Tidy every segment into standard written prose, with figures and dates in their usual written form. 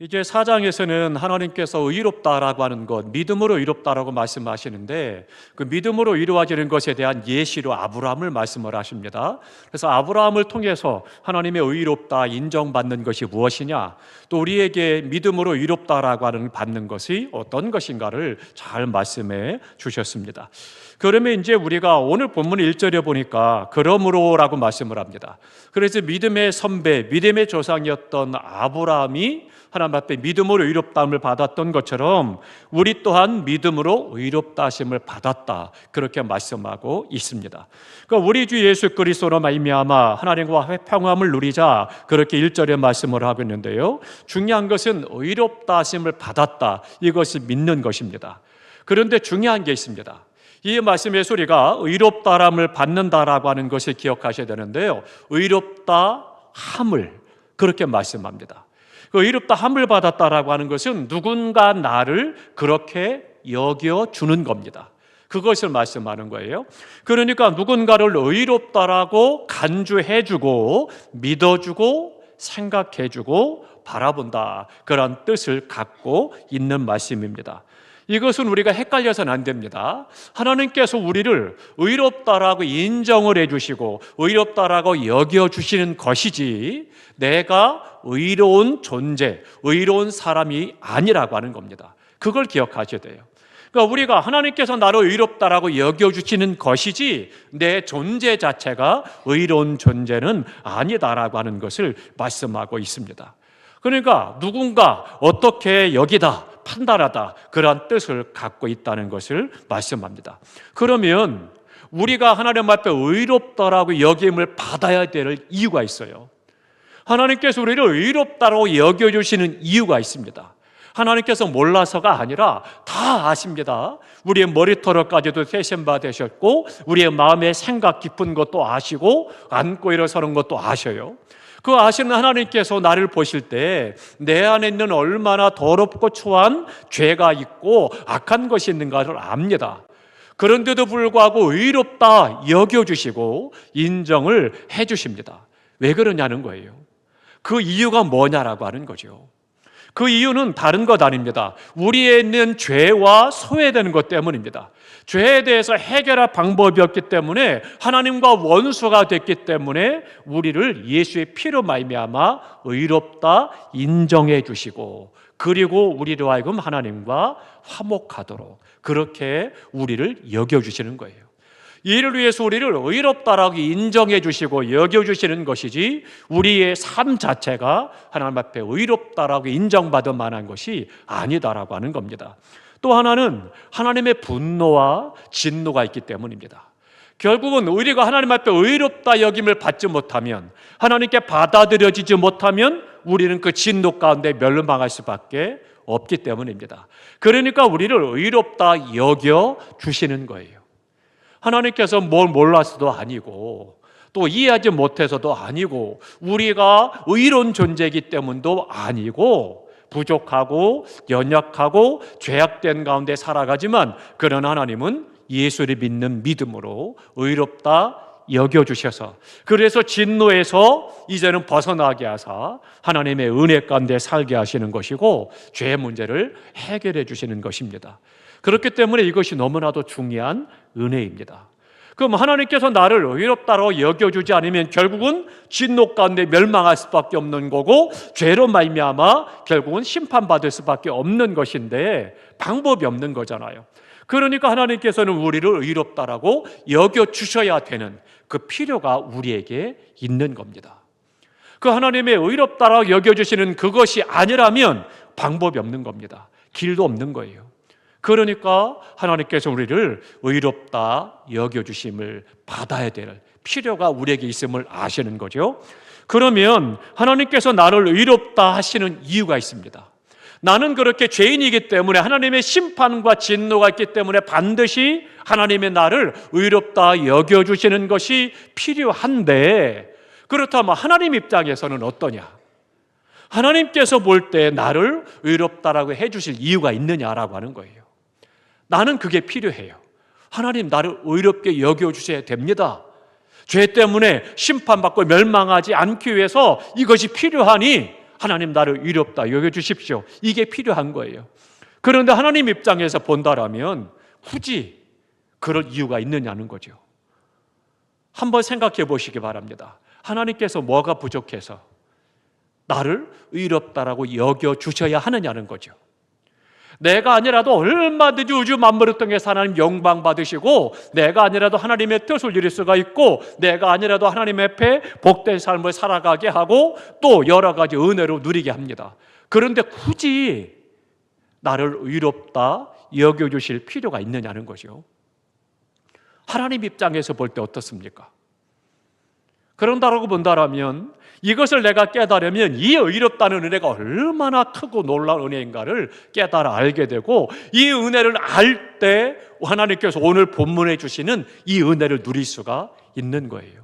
이제 4장에서는 하나님께서 의롭다라고 하는 것, 믿음으로 의롭다라고 말씀하시는데 그 믿음으로 이루어지는 것에 대한 예시로 아브라함을 말씀을 하십니다. 그래서 아브라함을 통해서 하나님의 의롭다 인정받는 것이 무엇이냐, 또 우리에게 믿음으로 의롭다라고 하는 받는 것이 어떤 것인가를 잘 말씀해 주셨습니다. 그러면 이제 우리가 오늘 본문 1절에 보니까 그러므로라고 말씀을 합니다. 그래서 믿음의 선배, 믿음의 조상이었던 아브라함이 하나님 앞에 믿음으로 의롭다함을 받았던 것처럼 우리 또한 믿음으로 의롭다 하심을 받았다, 그렇게 말씀하고 있습니다. 그러니까 우리 주 예수 그리스도로 말미암아 하나님과 평화함을 누리자, 그렇게 1절에 말씀을 하고 있는데요, 중요한 것은 의롭다 하심을 받았다, 이것을 믿는 것입니다. 그런데 중요한 게 있습니다. 이 말씀의 소리가 의롭다함을 받는다라고 하는 것을 기억하셔야 되는데요, 의롭다 함을 그렇게 말씀합니다. 그 의롭다 함을 받았다라고 하는 것은 누군가 나를 그렇게 여겨주는 겁니다. 그것을 말씀하는 거예요. 그러니까 누군가를 의롭다라고 간주해주고 믿어주고 생각해주고 바라본다, 그런 뜻을 갖고 있는 말씀입니다. 이것은 우리가 헷갈려서는 안 됩니다. 하나님께서 우리를 의롭다라고 인정을 해주시고 의롭다라고 여겨주시는 것이지 내가 의로운 존재, 의로운 사람이 아니라고 하는 겁니다. 그걸 기억하셔야 돼요. 그러니까 우리가 하나님께서 나를 의롭다라고 여겨주시는 것이지 내 존재 자체가 의로운 존재는 아니다라고 하는 것을 말씀하고 있습니다. 그러니까 누군가 어떻게 여기다, 판단하다, 그러한 뜻을 갖고 있다는 것을 말씀합니다. 그러면 우리가 하나님 앞에 의롭다라고 여김을 받아야 될 이유가 있어요. 하나님께서 우리를 의롭다라고 여겨주시는 이유가 있습니다. 하나님께서 몰라서가 아니라 다 아십니다. 우리의 머리털까지도 세심받으셨고 우리의 마음의 생각 깊은 것도 아시고 안고 일어서는 것도 아셔요. 그 아시는 하나님께서 나를 보실 때 내 안에 있는 얼마나 더럽고 초한 죄가 있고 악한 것이 있는가를 압니다. 그런데도 불구하고 의롭다 여겨주시고 인정을 해주십니다. 왜 그러냐는 거예요. 그 이유가 뭐냐라고 하는 거죠. 그 이유는 다른 것 아닙니다. 우리에 있는 죄와 소외되는 것 때문입니다. 죄에 대해서 해결할 방법이 없기 때문에, 하나님과 원수가 됐기 때문에 우리를 예수의 피로 말미암아 의롭다 인정해 주시고, 그리고 우리로 하여금 하나님과 화목하도록 그렇게 우리를 여겨주시는 거예요. 이를 위해서 우리를 의롭다라고 인정해 주시고 여겨주시는 것이지 우리의 삶 자체가 하나님 앞에 의롭다라고 인정받을 만한 것이 아니다라고 하는 겁니다. 또 하나는 하나님의 분노와 진노가 있기 때문입니다. 결국은 우리가 하나님 앞에 의롭다 여김을 받지 못하면, 하나님께 받아들여지지 못하면 우리는 그 진노 가운데 멸망할 수밖에 없기 때문입니다. 그러니까 우리를 의롭다 여겨주시는 거예요. 하나님께서 뭘 몰라서도 아니고 또 이해하지 못해서도 아니고 우리가 의로운 존재이기 때문도 아니고 부족하고 연약하고 죄악된 가운데 살아가지만, 그런 하나님은 예수를 믿는 믿음으로 의롭다 여겨주셔서, 그래서 진노에서 이제는 벗어나게 하사 하나님의 은혜 가운데 살게 하시는 것이고 죄의 문제를 해결해 주시는 것입니다. 그렇기 때문에 이것이 너무나도 중요한 은혜입니다. 그럼 하나님께서 나를 의롭다로 여겨주지 않으면 결국은 진노 가운데 멸망할 수밖에 없는 거고, 죄로 말미암아 결국은 심판받을 수밖에 없는 것인데 방법이 없는 거잖아요. 그러니까 하나님께서는 우리를 의롭다라고 여겨주셔야 되는 그 필요가 우리에게 있는 겁니다. 그 하나님의 의롭다라고 여겨주시는 그것이 아니라면 방법이 없는 겁니다. 길도 없는 거예요. 그러니까 하나님께서 우리를 의롭다 여겨주심을 받아야 될 필요가 우리에게 있음을 아시는 거죠. 그러면 하나님께서 나를 의롭다 하시는 이유가 있습니다. 나는 그렇게 죄인이기 때문에 하나님의 심판과 진노가 있기 때문에 반드시 하나님의 나를 의롭다 여겨주시는 것이 필요한데, 그렇다면 하나님 입장에서는 어떠냐? 하나님께서 볼 때 나를 의롭다라고 해주실 이유가 있느냐라고 하는 거예요. 나는 그게 필요해요. 하나님 나를 의롭게 여겨주셔야 됩니다. 죄 때문에 심판받고 멸망하지 않기 위해서 이것이 필요하니 하나님 나를 의롭다 여겨주십시오. 이게 필요한 거예요. 그런데 하나님 입장에서 본다라면 굳이 그럴 이유가 있느냐는 거죠. 한번 생각해 보시기 바랍니다. 하나님께서 뭐가 부족해서 나를 의롭다라고 여겨주셔야 하느냐는 거죠. 내가 아니라도 얼마든지 우주 만물을 통해서 하나님 영광 받으시고, 내가 아니라도 하나님의 뜻을 이룰 수가 있고, 내가 아니라도 하나님 앞에 복된 삶을 살아가게 하고 또 여러 가지 은혜로 누리게 합니다. 그런데 굳이 나를 의롭다 여겨주실 필요가 있느냐는 거죠. 하나님 입장에서 볼 때 어떻습니까? 그런다라고 본다라면 이것을 내가 깨달으면 이 의롭다는 은혜가 얼마나 크고 놀라운 은혜인가를 깨달아 알게 되고, 이 은혜를 알 때 하나님께서 오늘 본문에 주시는 이 은혜를 누릴 수가 있는 거예요.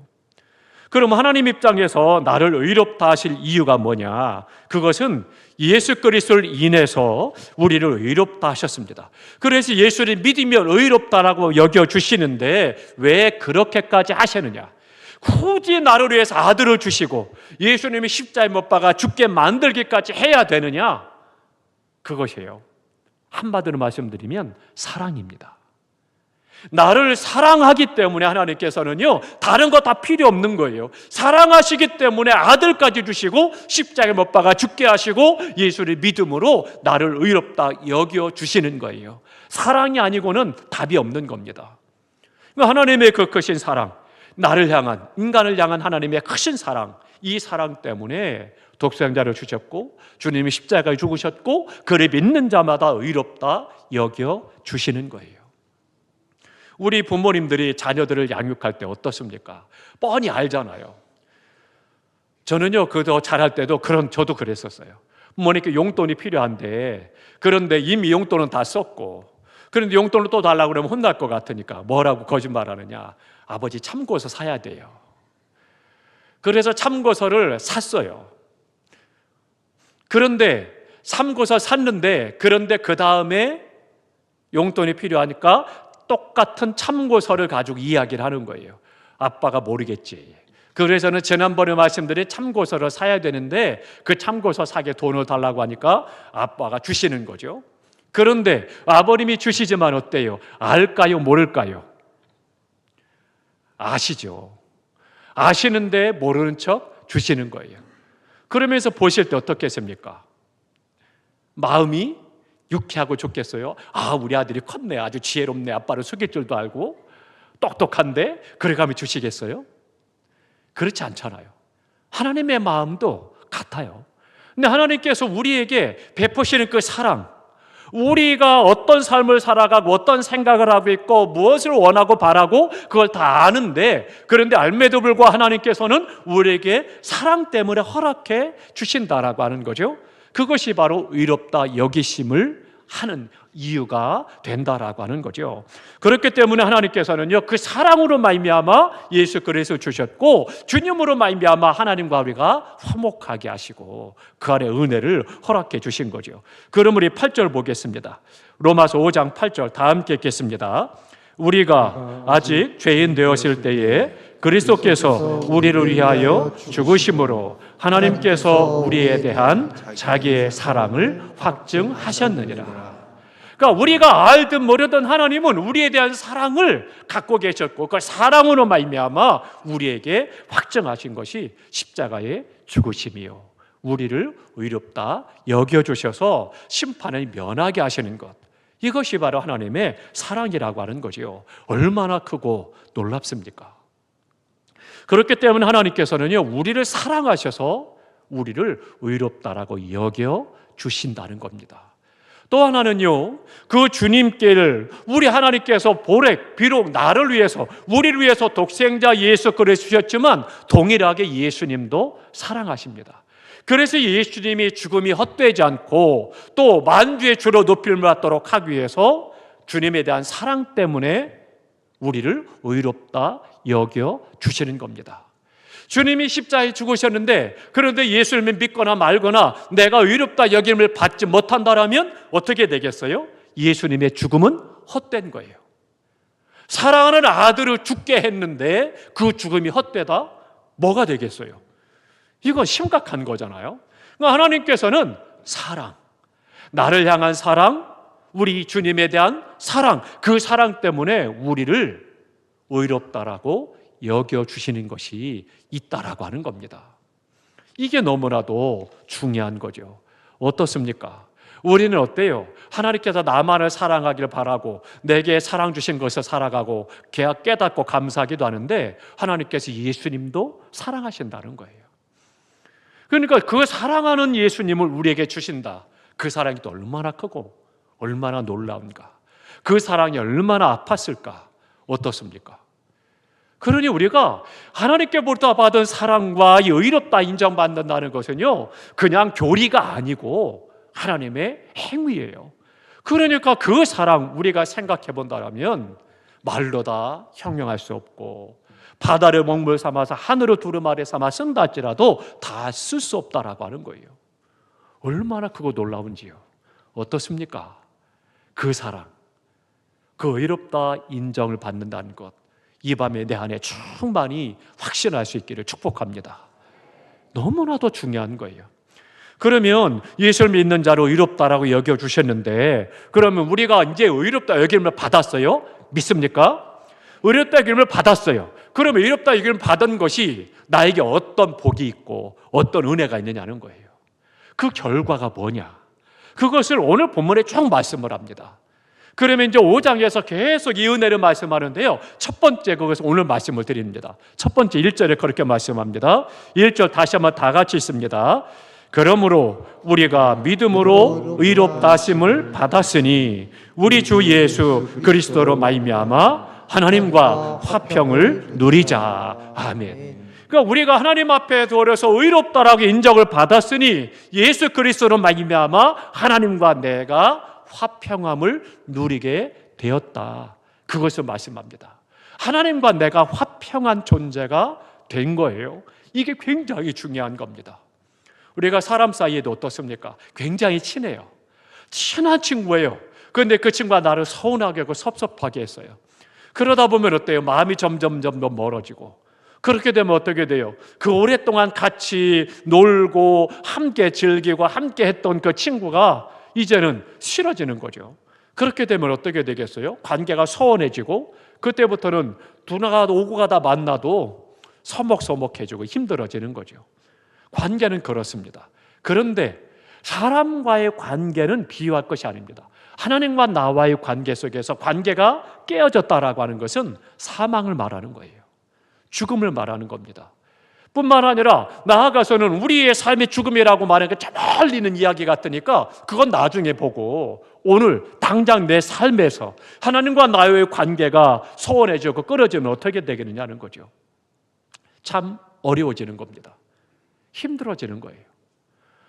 그럼 하나님 입장에서 나를 의롭다 하실 이유가 뭐냐? 그것은 예수 그리스도를 인해서 우리를 의롭다 하셨습니다. 그래서 예수를 믿으면 의롭다라고 여겨주시는데 왜 그렇게까지 하시느냐? 굳이 나를 위해서 아들을 주시고 예수님이 십자가에 못 박아 죽게 만들기까지 해야 되느냐? 그것이에요. 한마디로 말씀드리면 사랑입니다. 나를 사랑하기 때문에 하나님께서는요, 다른 거 다 필요 없는 거예요. 사랑하시기 때문에 아들까지 주시고 십자가에 못 박아 죽게 하시고 예수를 믿음으로 나를 의롭다 여겨주시는 거예요. 사랑이 아니고는 답이 없는 겁니다. 하나님의 그 크신 사랑, 나를 향한, 인간을 향한 하나님의 크신 사랑, 이 사랑 때문에 독생자를 주셨고 주님이 십자가에 죽으셨고 그를 믿는 자마다 의롭다 여겨주시는 거예요. 우리 부모님들이 자녀들을 양육할 때 어떻습니까? 뻔히 알잖아요. 저는요, 그거 잘할 때도 저도 그랬었어요. 부모님께 용돈이 필요한데, 그런데 이미 용돈은 다 썼고, 그런데 용돈을 또 달라고 그러면 혼날 것 같으니까 뭐라고 거짓말하느냐? 아버지 참고서 사야 돼요. 그래서 참고서를 샀어요. 그런데 참고서 샀는데, 그런데 그 다음에 용돈이 필요하니까 똑같은 참고서를 가지고 이야기를 하는 거예요. 아빠가 모르겠지. 그래서는 지난번에 말씀드린 참고서를 사야 되는데 그 참고서 사게 돈을 달라고 하니까 아빠가 주시는 거죠. 그런데 아버님이 주시지만 어때요? 알까요? 모를까요? 아시죠. 아시는데 모르는 척 주시는 거예요. 그러면서 보실 때 어떻겠습니까? 마음이 유쾌하고 좋겠어요? 아, 우리 아들이 컸네. 아주 지혜롭네. 아빠를 속일 줄도 알고 똑똑한데 그래가며 주시겠어요? 그렇지 않잖아요. 하나님의 마음도 같아요. 근데 하나님께서 우리에게 베푸시는 그 사랑, 우리가 어떤 삶을 살아가고 어떤 생각을 하고 있고 무엇을 원하고 바라고 그걸 다 아는데, 그런데 알매도 불구하고 하나님께서는 우리에게 사랑 때문에 허락해 주신다라고 하는 거죠. 그것이 바로 의롭다 여기심을 하는 이유가 된다라고 하는 거죠. 그렇기 때문에 하나님께서는요, 그 사랑으로 말미암아 예수 그리스도 주셨고 주님으로 말미암아 하나님과 우리가 화목하게 하시고 그 안에 은혜를 허락해 주신 거죠. 그럼 우리 8절 보겠습니다. 로마서 5장 8절 다 함께 읽겠습니다. 우리가 아직 죄인 되었을 때에 그리스도께서 우리를 위하여 죽으심으로 하나님께서 우리에 대한 자기의 사랑을 확증하셨느니라. 그러니까 우리가 알든 모르든 하나님은 우리에 대한 사랑을 갖고 계셨고 그 사랑으로 말미암아 우리에게 확증하신 것이 십자가의 죽으심이요, 우리를 의롭다 여겨주셔서 심판을 면하게 하시는 것, 이것이 바로 하나님의 사랑이라고 하는 거지요. 얼마나 크고 놀랍습니까? 그렇기 때문에 하나님께서는요, 우리를 사랑하셔서 우리를 의롭다라고 여겨주신다는 겁니다. 또 하나는요, 그 주님께를 우리 하나님께서 비록 나를 위해서 우리를 위해서 독생자 예수 그리스도 주셨지만 동일하게 예수님도 사랑하십니다. 그래서 예수님이 죽음이 헛되지 않고 또 만주의 주로 높임을 받도록 하기 위해서 주님에 대한 사랑 때문에 우리를 의롭다 여겨주시는 겁니다. 주님이 십자가에 죽으셨는데, 그런데 예수님을 믿거나 말거나 내가 의롭다 여김을 받지 못한다면 어떻게 되겠어요? 예수님의 죽음은 헛된 거예요. 사랑하는 아들을 죽게 했는데 그 죽음이 헛되다? 뭐가 되겠어요? 이거 심각한 거잖아요. 그러니까 하나님께서는 사랑, 나를 향한 사랑, 우리 주님에 대한 사랑, 그 사랑 때문에 우리를 의롭다라고 여겨주시는 것이 있다라고 하는 겁니다. 이게 너무나도 중요한 거죠. 어떻습니까? 우리는 어때요? 하나님께서 나만을 사랑하기를 바라고 내게 사랑 주신 것을 살아가고 깨닫고 감사하기도 하는데 하나님께서 예수님도 사랑하신다는 거예요. 그러니까 그 사랑하는 예수님을 우리에게 주신다. 그 사랑이 또 얼마나 크고 얼마나 놀라운가. 그 사랑이 얼마나 아팠을까. 어떻습니까? 그러니 우리가 하나님께부터 받은 사랑과 의롭다 인정받는다는 것은요, 그냥 교리가 아니고 하나님의 행위예요. 그러니까 그 사랑 우리가 생각해 본다면 말로 다 형용할 수 없고 바다를 먹물 삼아서 하늘을 두루마리 삼아 쓴다 할지라도 다 쓸 수 없다라고 하는 거예요. 얼마나 크고 놀라운지요. 어떻습니까? 그 사랑, 그 의롭다 인정을 받는다는 것, 이 밤에 내 안에 충만히 확신할 수 있기를 축복합니다. 너무나도 중요한 거예요. 그러면 예수를 믿는 자로 의롭다라고 여겨주셨는데, 그러면 우리가 이제 의롭다 여김을 받았어요? 믿습니까? 의롭다 여김을 받았어요. 그러면 의롭다 여김을 받은 것이 나에게 어떤 복이 있고 어떤 은혜가 있느냐는 거예요. 그 결과가 뭐냐? 그것을 오늘 본문에 쭉 말씀을 합니다. 그러면 이제 5장에서 계속 이 은혜를 말씀하는데요, 첫 번째 그것을 오늘 말씀을 드립니다. 첫 번째 1절에 그렇게 말씀합니다. 1절 다시 한번 다 같이 읽습니다. 그러므로 우리가 믿음으로 의롭다 하심을 받았으니 우리 주 예수 그리스도로 말미암아 하나님과 화평을 누리자. 아멘. 그러니까 우리가 하나님 앞에 들어서 의롭다라고 인정을 받았으니 예수 그리스도로 말미암아 하나님과 내가 화평함을 누리게 되었다. 그것을 말씀합니다. 하나님과 내가 화평한 존재가 된 거예요. 이게 굉장히 중요한 겁니다. 우리가 사람 사이에도 어떻습니까? 굉장히 친해요. 친한 친구예요. 그런데 그 친구가 나를 서운하게 하고 섭섭하게 했어요. 그러다 보면 어때요? 마음이 점점 멀어지고, 그렇게 되면 어떻게 돼요? 그 오랫동안 같이 놀고 함께 즐기고 함께 했던 그 친구가 이제는 싫어지는 거죠. 그렇게 되면 어떻게 되겠어요? 관계가 소원해지고, 그때부터는 누나가 오고 가다 만나도 서먹서먹해지고 힘들어지는 거죠. 관계는 그렇습니다. 그런데 사람과의 관계는 비유할 것이 아닙니다. 하나님과 나와의 관계 속에서 관계가 깨어졌다라고 하는 것은 사망을 말하는 거예요. 죽음을 말하는 겁니다. 뿐만 아니라 나아가서는 우리의 삶의 죽음이라고 말하는 게 저 멀리 있는 이야기 같으니까 그건 나중에 보고, 오늘 당장 내 삶에서 하나님과 나의 관계가 소원해지고 끊어지면 어떻게 되겠느냐는 거죠. 참 어려워지는 겁니다. 힘들어지는 거예요.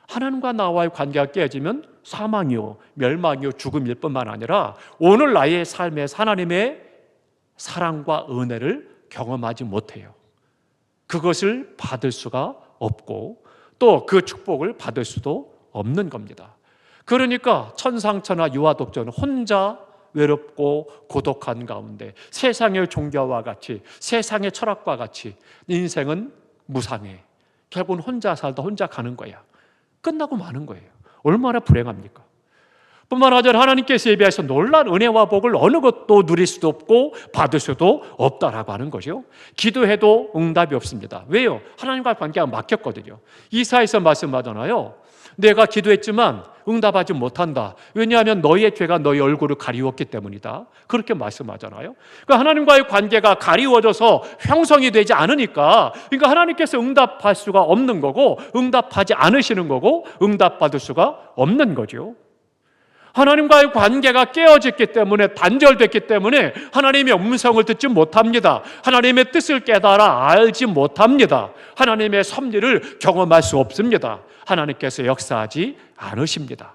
하나님과 나와의 관계가 깨어지면 사망이요, 멸망이요, 죽음일 뿐만 아니라 오늘 나의 삶에서 하나님의 사랑과 은혜를 경험하지 못해요. 그것을 받을 수가 없고 또 그 축복을 받을 수도 없는 겁니다. 그러니까 천상천하 유아독존은 혼자 외롭고 고독한 가운데 세상의 종교와 같이, 세상의 철학과 같이 인생은 무상해. 결국은 혼자 살다 혼자 가는 거야. 끝나고 마는 거예요. 얼마나 불행합니까? 뿐만 아니라 하나님께서 예비하신 놀라운 은혜와 복을 어느 것도 누릴 수도 없고 받을 수도 없다라고 하는 거죠. 기도해도 응답이 없습니다. 왜요? 하나님과 관계가 막혔거든요. 이사야서 말씀하잖아요. 내가 기도했지만 응답하지 못한다. 왜냐하면 너희의 죄가 너희 얼굴을 가리웠기 때문이다. 그렇게 말씀하잖아요. 그러니까 하나님과의 관계가 가리워져서 형성이 되지 않으니까, 그러니까 하나님께서 응답할 수가 없는 거고, 응답하지 않으시는 거고, 응답받을 수가 없는 거죠. 하나님과의 관계가 깨어졌기 때문에, 단절됐기 때문에 하나님의 음성을 듣지 못합니다. 하나님의 뜻을 깨달아 알지 못합니다. 하나님의 섭리를 경험할 수 없습니다. 하나님께서 역사하지 않으십니다.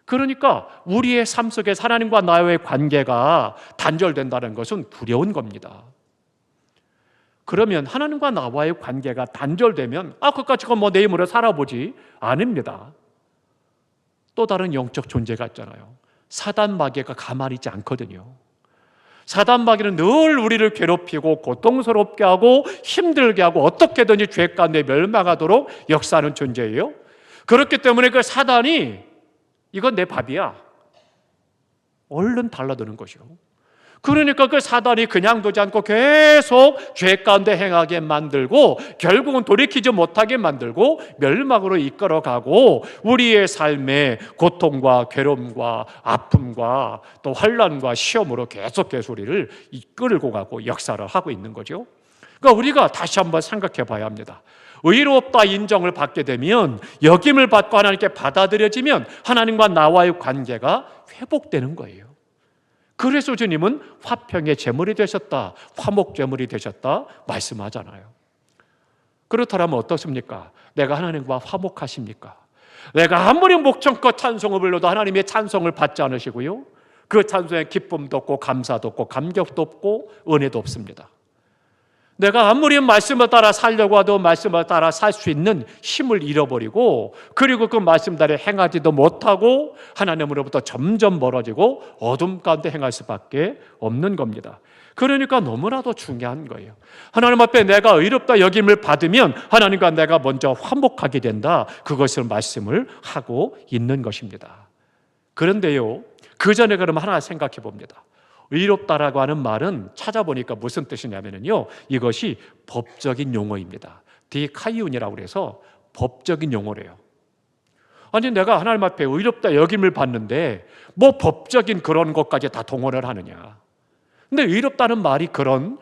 그러니까 우리의 삶 속에 하나님과 나의 관계가 단절된다는 것은 두려운 겁니다. 그러면 하나님과 나와의 관계가 단절되면 그까짓 건 내 힘으로 살아보지 아닙니다. 또 다른 영적 존재가 있잖아요. 사단 마귀가 가만히 있지 않거든요. 사단 마귀는 늘 우리를 괴롭히고 고통스럽게 하고 힘들게 하고 어떻게든지 죄 가운데 멸망하도록 역사하는 존재예요. 그렇기 때문에 그 사단이 이건 내 밥이야, 얼른 달라드는 것이요. 그러니까 그 사단이 그냥 두지 않고 계속 죄 가운데 행하게 만들고 결국은 돌이키지 못하게 만들고 멸망으로 이끌어가고 우리의 삶에 고통과 괴로움과 아픔과 또 환난과 시험으로 계속 우리를 이끌고 가고 역사를 하고 있는 거죠. 그러니까 우리가 다시 한번 생각해 봐야 합니다. 의롭다 인정을 받게 되면, 여김을 받고 하나님께 받아들여지면 하나님과 나와의 관계가 회복되는 거예요. 그래서 주님은 화평의 제물이 되셨다, 화목 제물이 되셨다 말씀하잖아요. 그렇다면 어떻습니까? 내가 하나님과 화목하십니까? 내가 아무리 목청껏 찬송을 불러도 하나님의 찬송을 받지 않으시고요, 그 찬송에 기쁨도 없고 감사도 없고 감격도 없고 은혜도 없습니다. 내가 아무리 말씀을 따라 살려고 해도 말씀을 따라 살 수 있는 힘을 잃어버리고, 그리고 그 말씀대로 행하지도 못하고 하나님으로부터 점점 멀어지고 어둠 가운데 행할 수밖에 없는 겁니다. 그러니까 너무나도 중요한 거예요. 하나님 앞에 내가 의롭다 여김을 받으면 하나님과 내가 먼저 화목하게 된다, 그것을 말씀을 하고 있는 것입니다. 그런데요, 그 전에 그러면 하나 생각해 봅니다. 의롭다라고 하는 말은 찾아보니까 무슨 뜻이냐면요, 이것이 법적인 용어입니다. 디카이운이라고 해서 법적인 용어래요. 아니, 내가 하나님 앞에 의롭다 여김을 받는데 뭐 법적인 그런 것까지 다 동원을 하느냐. 근데 의롭다는 말이 그런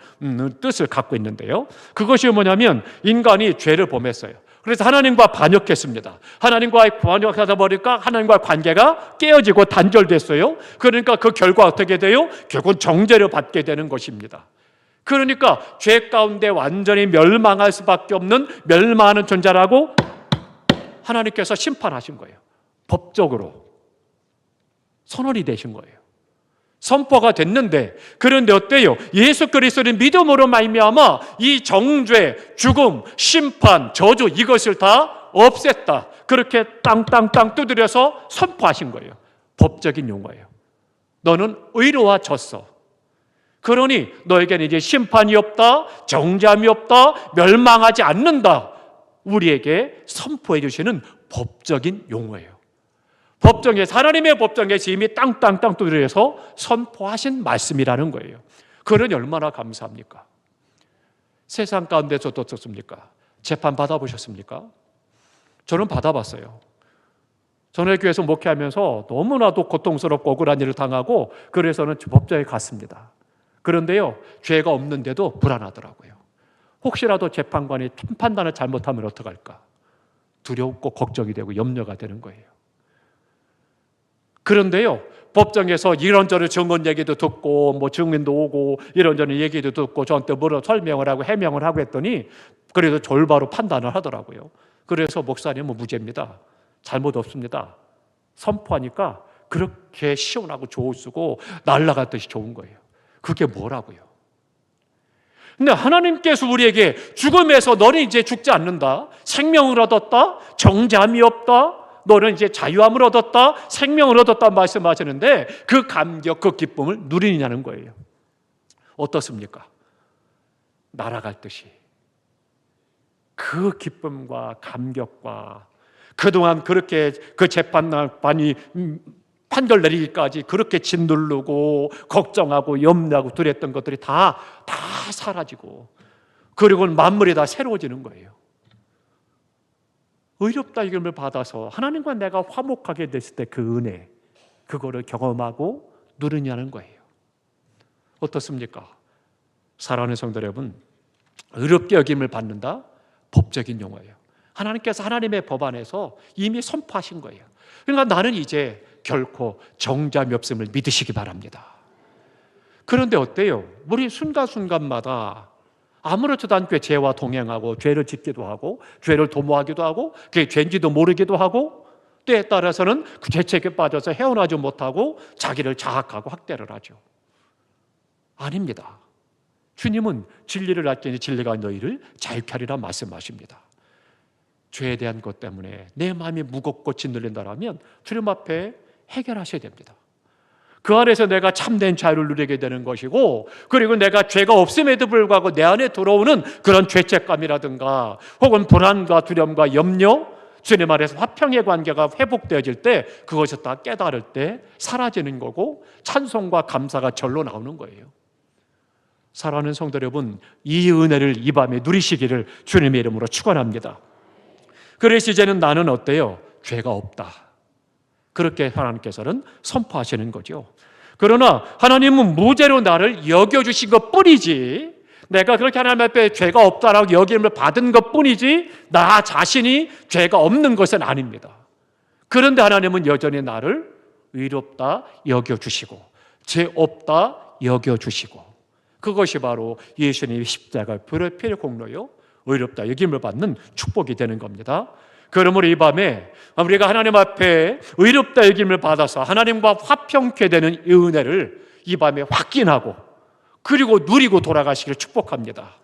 뜻을 갖고 있는데요, 그것이 뭐냐면 인간이 죄를 범했어요. 그래서 하나님과 반역했습니다. 하나님과 반역하다 보니까 하나님과 관계가 깨어지고 단절됐어요. 그러니까 그 결과 어떻게 돼요? 결국은 정죄를 받게 되는 것입니다. 그러니까 죄 가운데 완전히 멸망할 수밖에 없는 멸망하는 존재라고 하나님께서 심판하신 거예요. 법적으로 선언이 되신 거예요. 선포가 됐는데, 그런데 어때요? 예수 그리스도를 믿음으로 말미암아 이 정죄, 죽음, 심판, 저주 이것을 다 없앴다, 그렇게 땅땅땅 두드려서 선포하신 거예요. 법적인 용어예요. 너는 의로워졌어. 그러니 너에게는 이제 심판이 없다, 정죄함이 없다, 멸망하지 않는다, 우리에게 선포해 주시는 법적인 용어예요. 법정에서, 하나님의 법정에서 이미 땅땅땅 두드려서 선포하신 말씀이라는 거예요. 그러니 얼마나 감사합니까? 세상 가운데서도 어떻습니까? 재판 받아보셨습니까? 저는 받아봤어요. 전에 교회에서 목회하면서 너무나도 고통스럽고 억울한 일을 당하고, 그래서는 법정에 갔습니다. 그런데요, 죄가 없는데도 불안하더라고요. 혹시라도 재판관이 판단을 잘못하면 어떡할까? 두렵고 걱정이 되고 염려가 되는 거예요. 그런데요, 법정에서 이런저런 증언 얘기도 듣고 뭐 증인도 오고 이런저런 얘기도 듣고 저한테 뭐로 설명을 하고 해명을 하고 했더니 그래도 졸바로 판단을 하더라고요. 그래서 목사님은 무죄입니다, 잘못 없습니다 선포하니까 그렇게 시원하고 좋으시고 날아갔듯이 좋은 거예요. 그게 뭐라고요? 근데 하나님께서 우리에게 죽음에서 너는 이제 죽지 않는다, 생명을 얻었다, 정죄함이 없다, 너는 이제 자유함을 얻었다, 생명을 얻었다 말씀하시는데 그 감격, 그 기쁨을 누리느냐는 거예요. 어떻습니까? 날아갈 듯이 그 기쁨과 감격과 그동안 그렇게 그 재판관이 판결 내리기까지 그렇게 짓누르고 걱정하고 염려하고 두렸던 것들이 다 사라지고, 그리고는 만물이 다 새로워지는 거예요. 의롭다 이름을 받아서 하나님과 내가 화목하게 됐을 때 그 은혜, 그거를 경험하고 누리냐는 거예요. 어떻습니까? 사랑하는 성도 여러분, 의롭게 여김을 받는다, 법적인 용어예요. 하나님께서 하나님의 법 안에서 이미 선포하신 거예요. 그러니까 나는 이제 결코 정죄함이 없음을 믿으시기 바랍니다. 그런데 어때요? 우리 순간순간마다 아무렇지도 않게 죄와 동행하고 죄를 짓기도 하고 죄를 도모하기도 하고 그게 죄인지도 모르기도 하고, 때에 따라서는 그 죄책에 빠져서 헤어나지 못하고 자기를 자학하고 학대를 하죠. 아닙니다. 주님은 진리를 알지니 진리가 너희를 자유케 하리라 말씀하십니다. 죄에 대한 것 때문에 내 마음이 무겁고 짓눌린다라면 주님 앞에 해결하셔야 됩니다. 그 안에서 내가 참된 자유를 누리게 되는 것이고, 그리고 내가 죄가 없음에도 불구하고 내 안에 들어오는 그런 죄책감이라든가 혹은 불안과 두려움과 염려, 주님 안에서 화평의 관계가 회복되어질 때, 그것이 다 깨달을 때 사라지는 거고 찬송과 감사가 절로 나오는 거예요. 사랑하는 성도 여러분, 이 은혜를 이 밤에 누리시기를 주님의 이름으로 축원합니다. 그래서 이제는 나는 어때요? 죄가 없다. 그렇게 하나님께서는 선포하시는 거죠. 그러나 하나님은 무죄로 나를 여겨주신 것 뿐이지, 내가 그렇게 하나님 앞에 죄가 없다라고 여김을 받은 것 뿐이지 나 자신이 죄가 없는 것은 아닙니다. 그런데 하나님은 여전히 나를 의롭다 여겨주시고 죄 없다 여겨주시고, 그것이 바로 예수님의 십자가 피의 공로요, 의롭다 여김을 받는 축복이 되는 겁니다. 그러므로 이 밤에 우리가 하나님 앞에 의롭다 여김을 받아서 하나님과 화평케 되는 이 은혜를 이 밤에 확인하고 그리고 누리고 돌아가시기를 축복합니다.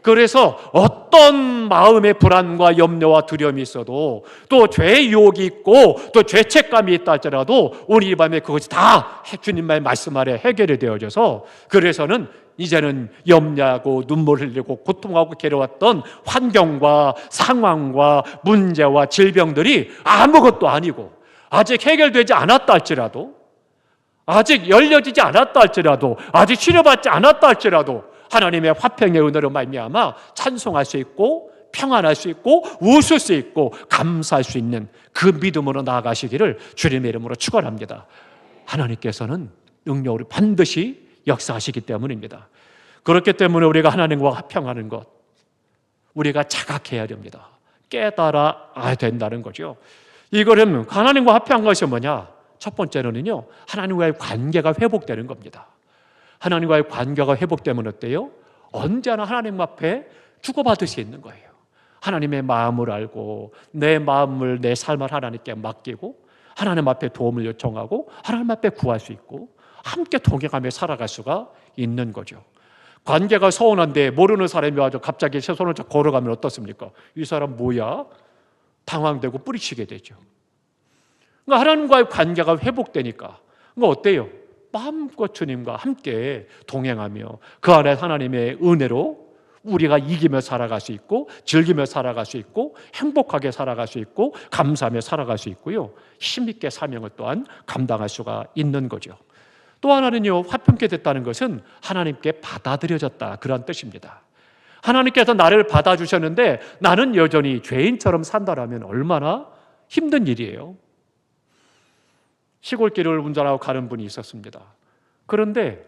그래서 어떤 마음의 불안과 염려와 두려움이 있어도, 또 죄의 유혹이 있고 또 죄책감이 있다 할지라도 오늘 이 밤에 그것이 다 주님의 말씀 아래 해결이 되어져서, 그래서는 이제는 염려하고 눈물 흘리고 고통하고 괴로웠던 환경과 상황과 문제와 질병들이 아무것도 아니고, 아직 해결되지 않았다 할지라도, 아직 열려지지 않았다 할지라도, 아직 치료받지 않았다 할지라도 하나님의 화평의 은혜로 말미암아 찬송할 수 있고 평안할 수 있고 웃을 수 있고 감사할 수 있는 그 믿음으로 나아가시기를 주님의 이름으로 축원합니다. 하나님께서는 능력으로 반드시 역사하시기 때문입니다. 그렇기 때문에 우리가 하나님과 화평하는 것, 우리가 자각해야 됩니다. 깨달아야 된다는 거죠. 이거는 하나님과 화평한 것이 뭐냐? 첫 번째로는요, 하나님과의 관계가 회복되는 겁니다. 하나님과의 관계가 회복되면 어때요? 언제나 하나님 앞에 주고받을 수 있는 거예요. 하나님의 마음을 알고 내 마음을, 내 삶을 하나님께 맡기고 하나님 앞에 도움을 요청하고 하나님 앞에 구할 수 있고 함께 동행하며 살아갈 수가 있는 거죠. 관계가 서운한데 모르는 사람이 와서 갑자기 새 손을 잡고 걸어가면 어떻습니까? 이 사람 뭐야? 당황되고 뿌리치게 되죠. 그러니까 하나님과의 관계가 회복되니까 어때요? 마음껏 주님과 함께 동행하며 그 안에 하나님의 은혜로 우리가 이기며 살아갈 수 있고 즐기며 살아갈 수 있고 행복하게 살아갈 수 있고 감사하며 살아갈 수 있고요, 힘있게 사명을 또한 감당할 수가 있는 거죠. 또 하나는요, 화평케 됐다는 것은 하나님께 받아들여졌다, 그런 뜻입니다. 하나님께서 나를 받아주셨는데 나는 여전히 죄인처럼 산다라면 얼마나 힘든 일이에요. 시골길을 운전하고 가는 분이 있었습니다. 그런데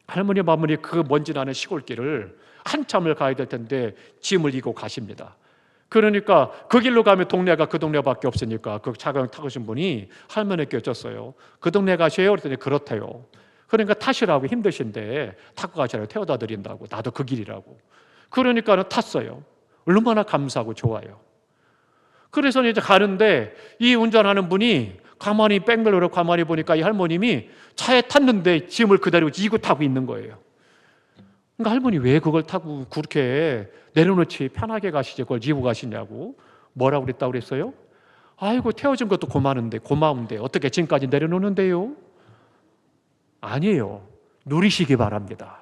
할머니 마무리 그 먼지 나는 시골길을 한참을 가야 될 텐데 짐을 이고 가십니다. 그러니까 그 길로 가면 동네가 그 동네밖에 없으니까 그 차량 타고신 분이 할머니께 여쭸어요. 그 동네 가세요? 그랬더니 그렇대요. 그러니까 타시라고, 힘드신데 타고 가시라고, 태워다 드린다고, 나도 그 길이라고. 그러니까 탔어요. 얼마나 감사하고 좋아요. 그래서 이제 가는데 이 운전하는 분이 가만히 백밀러로 가만히 보니까 이 할머님이 차에 탔는데 짐을 그대로 이고 타고 있는 거예요. 그러니까 할머니 왜 그걸 타고 그렇게 내려놓지 편하게 가시지 그걸 지고 가시냐고. 뭐라고 그랬다고 그랬어요? 아이고 태워준 것도 고마운데 어떻게 짐까지 내려놓는데요? 아니에요. 누리시기 바랍니다.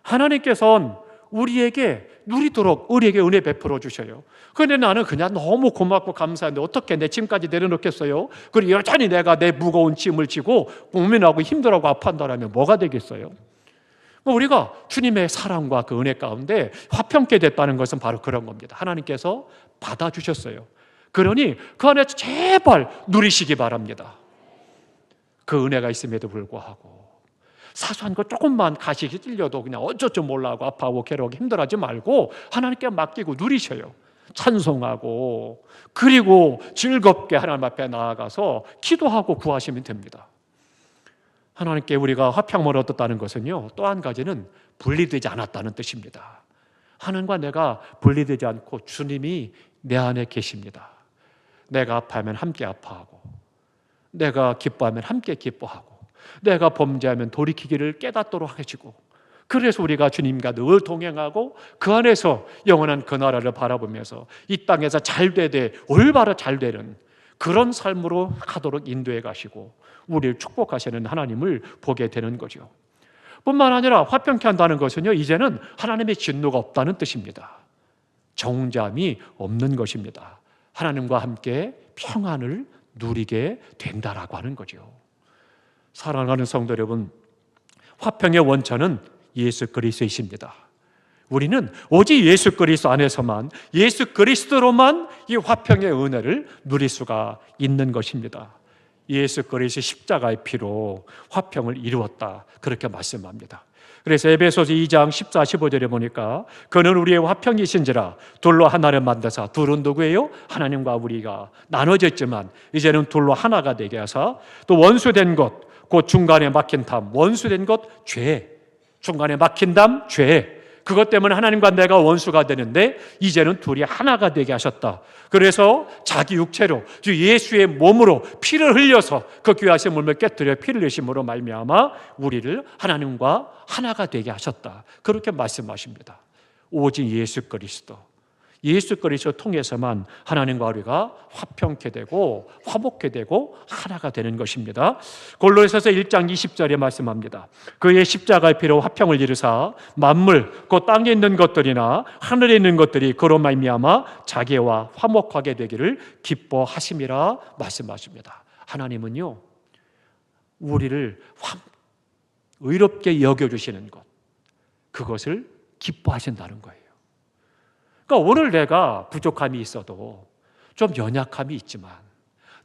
하나님께서는 우리에게 누리도록 우리에게 은혜 베풀어 주셔요. 그런데 나는 그냥 너무 고맙고 감사한데 어떻게 내 짐까지 내려놓겠어요? 그리고 여전히 내가 내 무거운 짐을 지고 고민하고 힘들어하고 아파한다면 뭐가 되겠어요? 우리가 주님의 사랑과 그 은혜 가운데 화평케 됐다는 것은 바로 그런 겁니다. 하나님께서 받아주셨어요. 그러니 그 안에서 제발 누리시기 바랍니다. 그 은혜가 있음에도 불구하고 사소한 거 조금만 가시기 찔려도 그냥 어쩔 줄 몰라 하고 아파하고 괴로워하고 힘들어하지 말고 하나님께 맡기고 누리셔요. 찬송하고 그리고 즐겁게 하나님 앞에 나아가서 기도하고 구하시면 됩니다. 하나님께 우리가 화평을 얻었다는 것은요, 또 한 가지는 분리되지 않았다는 뜻입니다. 하나님과 내가 분리되지 않고 주님이 내 안에 계십니다. 내가 아파하면 함께 아파하고 내가 기뻐하면 함께 기뻐하고 내가 범죄하면 돌이키기를 깨닫도록 하시고, 그래서 우리가 주님과 늘 동행하고 그 안에서 영원한 그 나라를 바라보면서 이 땅에서 잘 되되 올바로 잘 되는 그런 삶으로 가도록 인도해 가시고 우리를 축복하시는 하나님을 보게 되는 거죠. 뿐만 아니라 화평케 한다는 것은요, 이제는 하나님의 진노가 없다는 뜻입니다. 정죄함이 없는 것입니다. 하나님과 함께 평안을 누리게 된다라고 하는 거죠. 사랑하는 성도 여러분, 화평의 원천은 예수 그리스도이십니다. 우리는 오직 예수 그리스도 안에서만, 예수 그리스도로만 이 화평의 은혜를 누릴 수가 있는 것입니다. 예수 그리스도 십자가의 피로 화평을 이루었다, 그렇게 말씀합니다. 그래서 에베소서 2장 14, 15절에 보니까 그는 우리의 화평이신지라 둘로 하나를 만드사, 둘은 누구예요? 하나님과 우리가 나눠졌지만 이제는 둘로 하나가 되게 하사, 또 원수된 것, 곧 중간에 막힌 담, 원수된 것 죄, 중간에 막힌 담 죄, 그것 때문에 하나님과 내가 원수가 되는데 이제는 둘이 하나가 되게 하셨다. 그래서 자기 육체로, 즉 예수의 몸으로 피를 흘려서 그 귀하신 몸을 깨뜨려 피를 내심으로 말미암아 우리를 하나님과 하나가 되게 하셨다, 그렇게 말씀하십니다. 오직 예수 그리스도, 예수 그리스도 통해서만 하나님과 우리가 화평케 되고 화목케 되고 하나가 되는 것입니다. 골로새서 1장 20절에 말씀합니다. 그의 십자가의 피로 화평을 이루사 만물 곧 땅에 있는 것들이나 하늘에 있는 것들이 그로 말미암아 자기와 화목하게 되기를 기뻐하심이라 말씀하십니다. 하나님은요, 우리를 의롭게 여겨주시는 것, 그것을 기뻐하신다는 거예요. 그러니까 오늘 내가 부족함이 있어도, 좀 연약함이 있지만,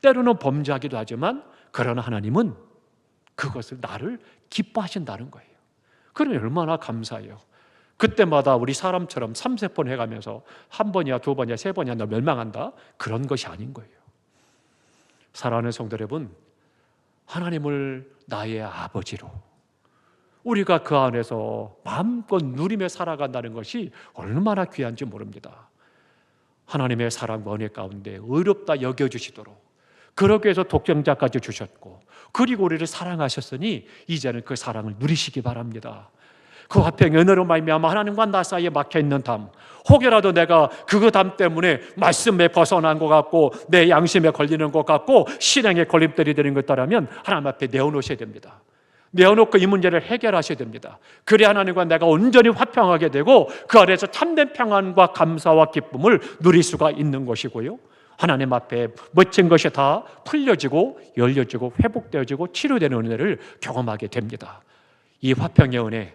때로는 범죄하기도 하지만, 그러나 하나님은 그것을 나를 기뻐하신다는 거예요. 그러면 얼마나 감사해요. 그때마다 우리 사람처럼 3세번 해가면서 한 번이야 두 번이야 세 번이야 너 멸망한다, 그런 것이 아닌 거예요. 사랑하는 성도 여러분, 하나님을 나의 아버지로, 우리가 그 안에서 마음껏 누리며 살아간다는 것이 얼마나 귀한지 모릅니다. 하나님의 사랑과 은혜 가운데 의롭다 여겨주시도록, 그러기 위해서 독생자까지 주셨고, 그리고 우리를 사랑하셨으니 이제는 그 사랑을 누리시기 바랍니다. 그 화평의 은혜로 말미암아 하나님과 나 사이에 막혀있는 담, 혹여라도 내가 그 담 때문에 말씀에 벗어난 것 같고 내 양심에 걸리는 것 같고 신앙에 걸림돌이 되는 것 같다면 하나님 앞에 내어놓으셔야 됩니다. 내어놓고 이 문제를 해결하셔야 됩니다. 그래야 하나님과 내가 온전히 화평하게 되고 그 안에서 참된 평안과 감사와 기쁨을 누릴 수가 있는 것이고요, 하나님 앞에 멋진 것이 다 풀려지고 열려지고 회복되어지고 치료되는 은혜를 경험하게 됩니다. 이 화평의 은혜,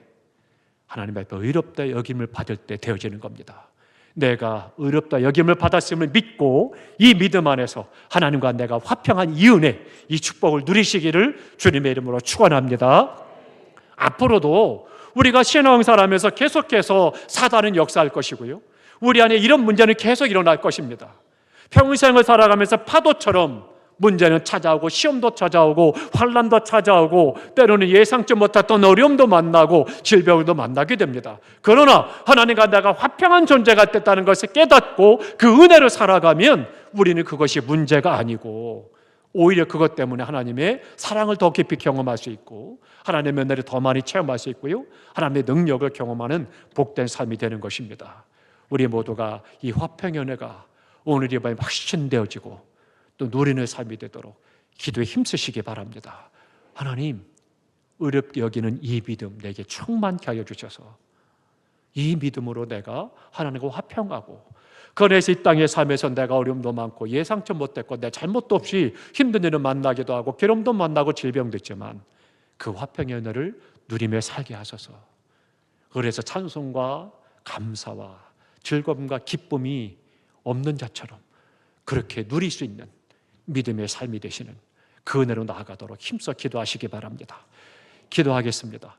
하나님 앞에 의롭다 여김을 받을 때 되어지는 겁니다. 내가 의롭다 여김을 받았음을 믿고 이 믿음 안에서 하나님과 내가 화평한 이 은혜, 이 축복을 누리시기를 주님의 이름으로 축원합니다. 앞으로도 우리가 신앙생활하면서 계속해서 사단은 역사할 것이고요, 우리 안에 이런 문제는 계속 일어날 것입니다. 평생을 살아가면서 파도처럼 문제는 찾아오고 시험도 찾아오고 환난도 찾아오고 때로는 예상치 못했던 어려움도 만나고 질병도 만나게 됩니다. 그러나 하나님과 내가 화평한 존재가 됐다는 것을 깨닫고 그 은혜를 살아가면 우리는 그것이 문제가 아니고 오히려 그것 때문에 하나님의 사랑을 더 깊이 경험할 수 있고 하나님의 은혜를 더 많이 체험할 수 있고요, 하나님의 능력을 경험하는 복된 삶이 되는 것입니다. 우리 모두가 이 화평의 은혜가 오늘 이 밤에 확신되어지고 또 누리는 삶이 되도록 기도에 힘쓰시기 바랍니다. 하나님, 의롭게 여기는 이 믿음 내게 충만케 하여 주셔서 이 믿음으로 내가 하나님과 화평하고 그 안에서 이 땅의 삶에서 내가 어려움도 많고 예상치 못했고 내 잘못도 없이 힘든 일을 만나기도 하고 괴로움도 만나고 질병도 있지만 그 화평의 은혜를 누리며 살게 하소서. 그래서 찬송과 감사와 즐거움과 기쁨이 없는 자처럼 그렇게 누릴 수 있는 믿음의 삶이 되시는 그 은혜로 나아가도록 힘써 기도하시기 바랍니다. 기도하겠습니다.